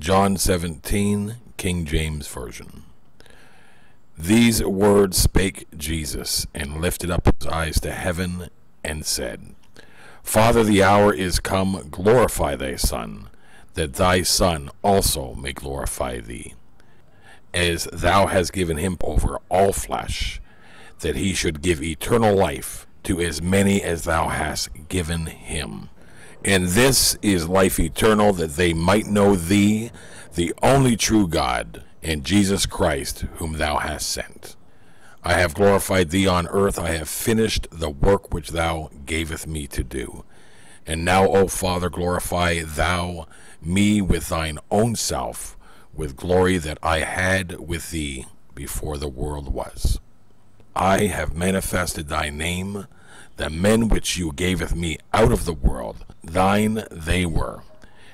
John 17, King James Version. These words spake Jesus, and lifted up his eyes to heaven, and said, Father, the hour is come, glorify thy Son, that thy Son also may glorify thee, as thou hast given him over all flesh, that he should give eternal life to as many as thou hast given him. And this is life eternal, that they might know thee, the only true God, and Jesus Christ, whom thou hast sent. I have glorified thee on earth. I have finished the work which thou gavest me to do. And now, O Father, glorify thou me with thine own self, with glory that I had with thee before the world was. I have manifested thy name. The men which you gavest me out of the world, thine they were,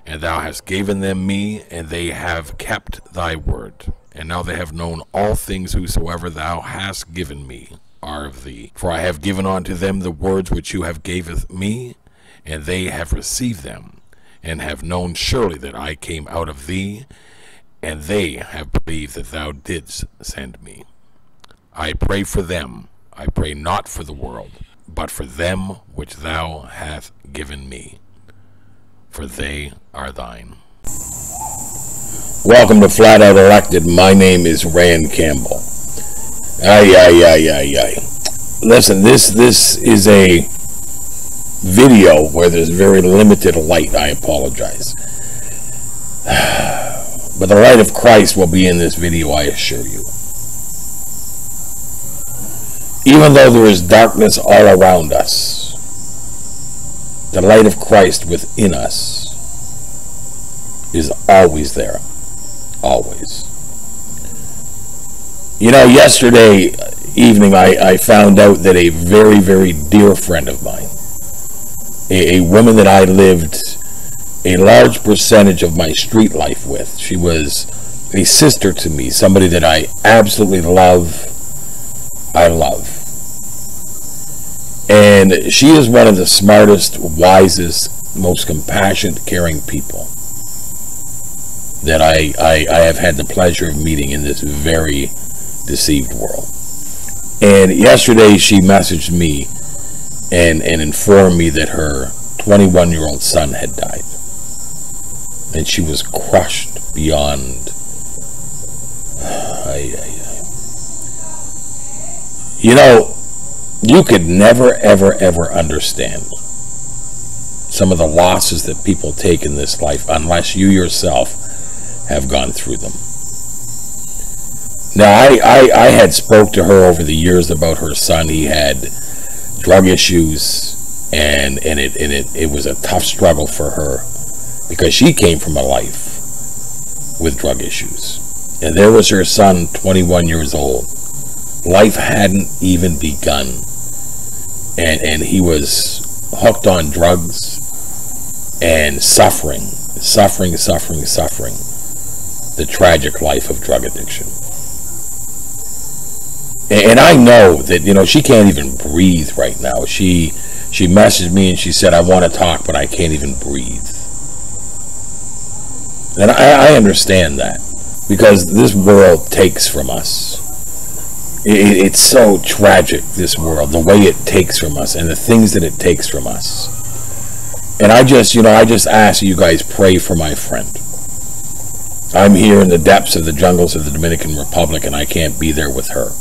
and thou hast given them me, and they have kept thy word. And now they have known all things whosoever thou hast given me are of thee. For I have given unto them the words which you have gavest me, and they have received them, and have known surely that I came out of thee, and they have believed that thou didst send me. I pray for them. I pray not for the world, but for them which thou hast given me, for they are thine. Welcome to Flat Out Elected. My name is Rand Campbell. Listen, this is a video where there's very limited light. I apologize. But the light of Christ will be in this video, I assure you. Even though there is darkness all around us, the light of Christ within us is always there. Always. You know, yesterday evening I found out that a very, very dear friend of mine, a woman that I lived a large percentage of my street life with, she was a sister to me, somebody that I absolutely love. I love. And she is one of the smartest, wisest, most compassionate, caring people that I have had the pleasure of meeting in this very deceived world. And yesterday she messaged me and informed me that her 21-year-old son had died. And she was crushed beyond... You know, you could never, ever, ever understand some of the losses that people take in this life unless you yourself have gone through them. Now, I had spoke to her over the years about her son. He had drug issues, and it was a tough struggle for her because she came from a life with drug issues. And there was her son, 21 years old. Life hadn't even begun. And he was hooked on drugs and suffering. The tragic life of drug addiction. And I know that, you know, she can't even breathe right now. She messaged me and she said, I want to talk, but I can't even breathe. And I understand that, because this world takes from us. It's so tragic, this world, the way it takes from us and the things that it takes from us. And I just ask you guys pray for my friend. I'm here in the depths of the jungles of the Dominican Republic, and I can't be there with her.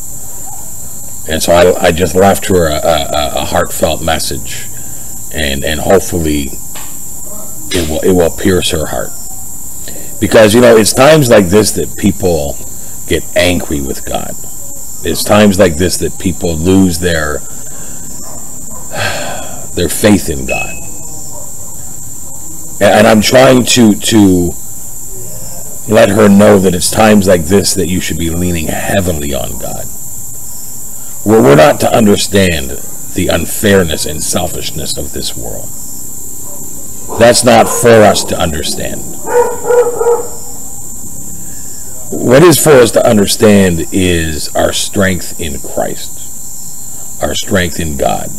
And so I just left her a heartfelt message, and hopefully it will pierce her heart. Because, you know, it's times like this that people get angry with God. It's times like this that people lose their faith in God. And I'm trying to let her know that it's times like this that you should be leaning heavily on God. We're not to understand the unfairness and selfishness of this world. That's not for us to understand. What is for us to understand is our strength in Christ, our strength in God.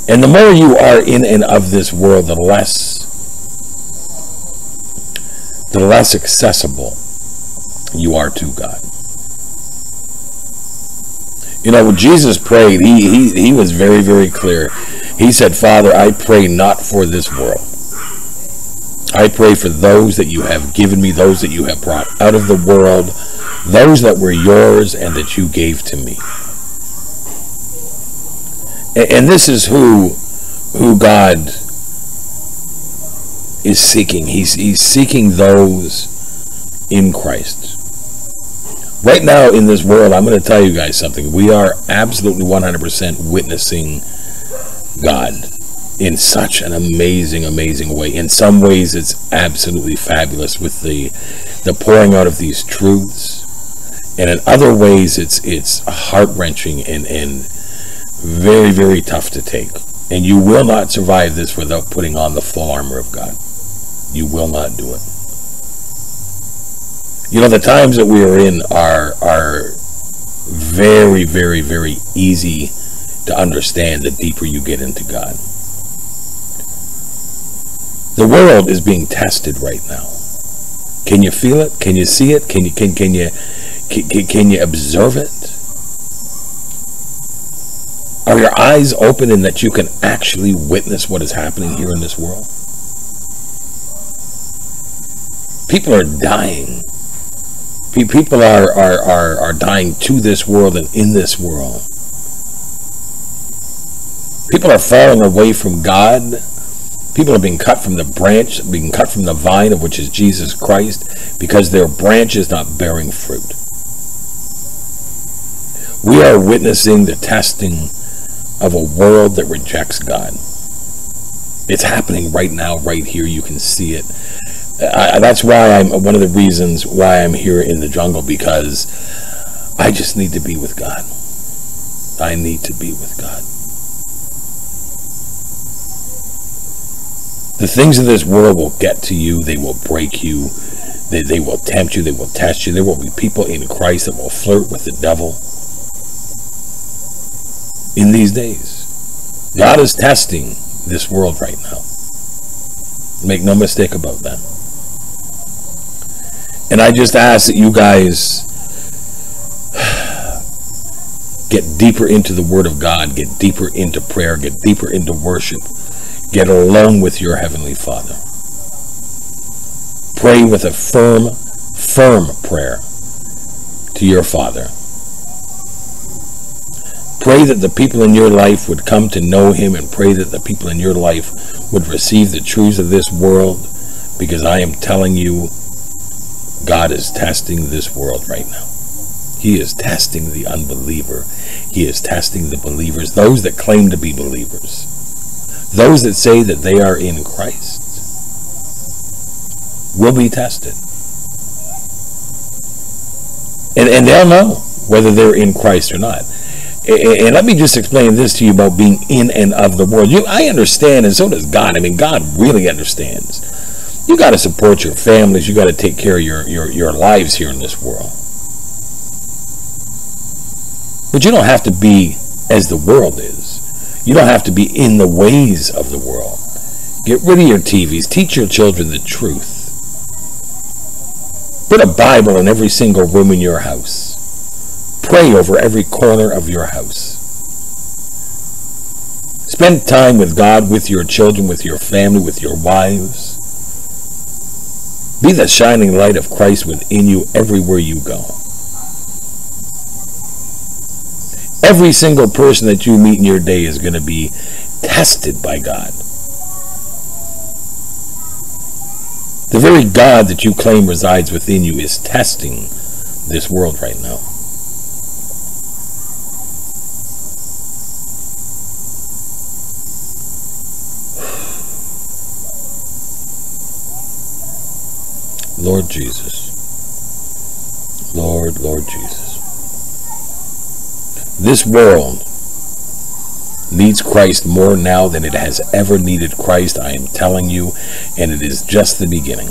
And the more you are in and of this world, the less less accessible you are to God. You know, when Jesus prayed, he was very, very clear. He said, Father, I pray not for this world. I pray for those that you have given me, those that you have brought out of the world, those that were yours and that you gave to me. And this is who God is seeking. He's seeking those in Christ. Right now in this world, I'm going to tell you guys something. We are absolutely 100% witnessing God in such an amazing, amazing way. In some ways, it's absolutely fabulous with the pouring out of these truths. And in other ways, it's heart-wrenching and very, very tough to take. And you will not survive this without putting on the full armor of God. You will not do it. You know, the times that we are in are very, very, very easy to understand the deeper you get into God. The world is being tested right now. Can you feel it? Can you see it? Can you observe it? Are your eyes open in that you can actually witness what is happening here in this world? People are dying. People are dying to this world and in this world. People are falling away from God. People are being cut from the branch, being cut from the vine, of which is Jesus Christ, because their branch is not bearing fruit. We are witnessing the testing of a world that rejects God. It's happening right now, right here. You can see it. That's why one of the reasons why I'm here in the jungle, because I just need to be with God. I need to be with God. The things of this world will get to you. They will break you. They will tempt you. They will test you. There will be people in Christ that will flirt with the devil in these days. God is testing this world right now. Make no mistake about that. And I just ask that you guys get deeper into the Word of God, get deeper into prayer, get deeper into worship, get alone with your Heavenly Father. Pray with a firm prayer to your Father. Pray that the people in your life would come to know Him, and pray that the people in your life would receive the truths of this world, because I am telling you, God is testing this world right now. He is testing the unbeliever. He is testing the believers, those that claim to be believers, those that say that they are in Christ will be tested. And they'll know whether they're in Christ or not. And let me just explain this to you about being in and of the world. I understand, and so does God. I mean, God really understands. You got to support your families. You got to take care of your lives here in this world. But you don't have to be as the world is. You don't have to be in the ways of the world. Get rid of your TVs. Teach your children the truth. Put a Bible in every single room in your house. Pray over every corner of your house. Spend time with God, with your children, with your family, with your wives. Be the shining light of Christ within you everywhere you go. Every single person that you meet in your day is going to be tested by God. The very God that you claim resides within you is testing this world right now. Lord Jesus. Lord Jesus. This world needs Christ more now than it has ever needed Christ, I am telling you, and it is just the beginning.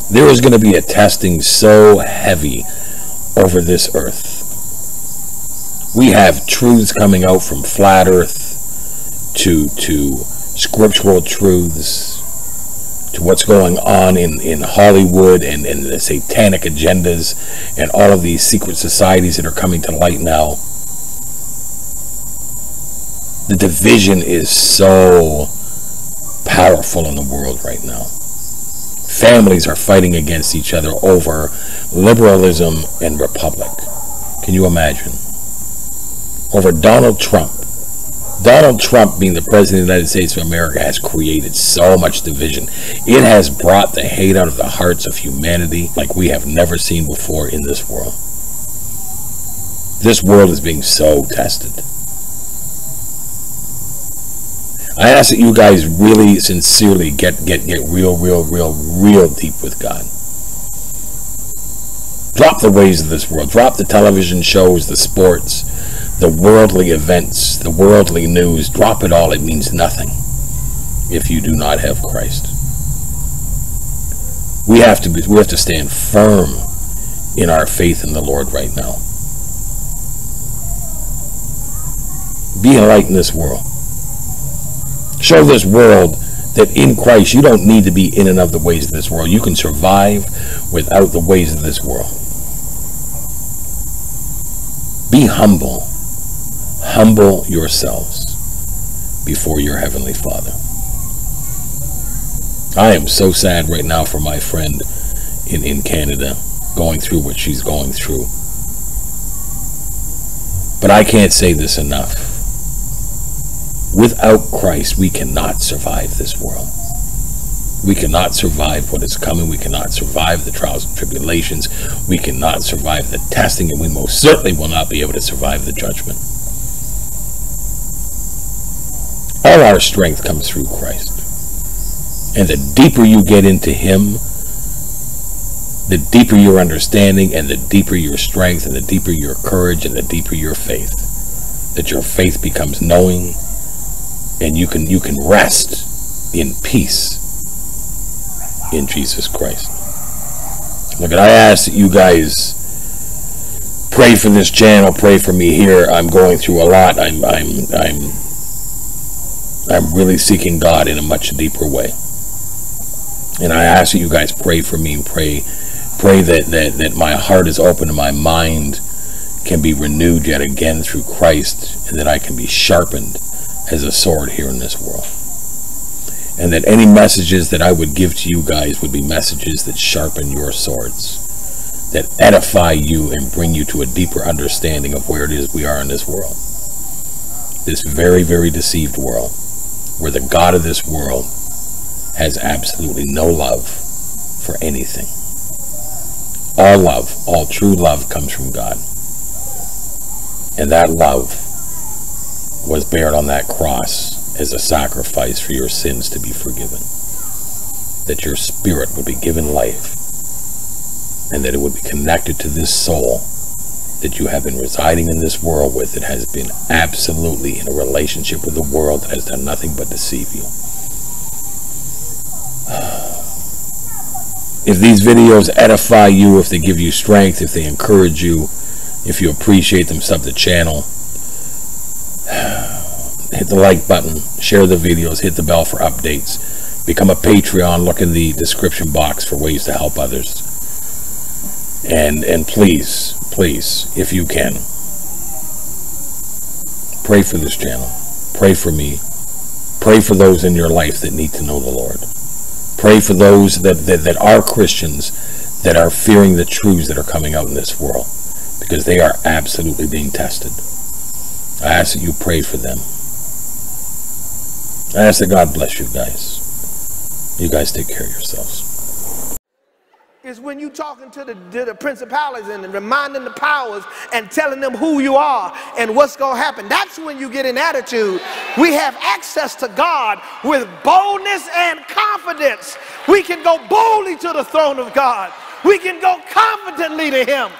There is going to be a testing so heavy over this earth. We have truths coming out from flat earth to scriptural truths, to what's going on in Hollywood and the satanic agendas and all of these secret societies that are coming to light now. The division is so powerful in the world right now. Families are fighting against each other over liberalism and republic. Can you imagine? Over Donald Trump. Donald Trump, being the president of the United States of America, has created so much division. It has brought the hate out of the hearts of humanity like we have never seen before in this world. This world is being so tested. I ask that you guys really sincerely get real deep with God. Drop the ways of this world. Drop the television shows, the sports, the worldly events, the worldly news. Drop it all. It means nothing if you do not have Christ. We have to stand firm in our faith in the Lord right now. Be a light in this world. Show this world that in Christ you don't need to be in and of the ways of this world. You can survive without the ways of this world. Be humble. Humble yourselves before your Heavenly Father. I am so sad right now for my friend in Canada going through what she's going through. But I can't say this enough. Without Christ, we cannot survive this world. We cannot survive what is coming. We cannot survive the trials and tribulations. We cannot survive the testing, and we most certainly will not be able to survive the judgment. All our strength comes through Christ. And the deeper you get into Him, the deeper your understanding, and the deeper your strength, and the deeper your courage, and the deeper your faith. That your faith becomes knowing, and you can rest in peace in Jesus Christ. Look, I ask that you guys pray for this channel, pray for me here. I'm going through a lot. I'm really seeking God in a much deeper way. And I ask that you guys pray for me and pray that my heart is open and my mind can be renewed yet again through Christ, and that I can be sharpened as a sword here in this world. And that any messages that I would give to you guys would be messages that sharpen your swords, that edify you and bring you to a deeper understanding of where it is we are in this world. This very, very deceived world, where the God of this world has absolutely no love for anything. All love, all true love comes from God. And that love was bared on that cross as a sacrifice for your sins to be forgiven. That your spirit would be given life, and that it would be connected to this soul that you have been residing in this world with, that has been absolutely in a relationship with the world that has done nothing but deceive you. If these videos edify you, if they give you strength, if they encourage you, if you appreciate them, sub the channel. Hit the like button, share the videos, hit the bell for updates. Become a Patreon. Look in the description box for ways to help others. And please, if you can, pray for this channel. Pray for me. Pray for those in your life that need to know the Lord. Pray for those that are Christians, that are fearing the truths that are coming out in this world, because they are absolutely being tested. I ask that you pray for them. I ask that God bless you guys. You guys take care of yourselves. Is when you talking to the principalities and reminding the powers and telling them who you are and what's going to happen. That's when you get an attitude. We have access to God with boldness and confidence. We can go boldly to the throne of God. We can go confidently to Him.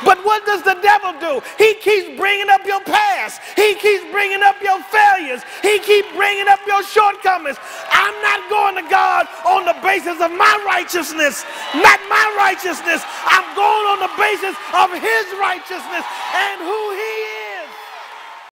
But what does the devil do? He keeps bringing up your past. He keeps bringing up your failures. He keeps bringing up your shortcomings. I'm not going to God on the basis of my righteousness, not my righteousness. I'm going on the basis of His righteousness and who He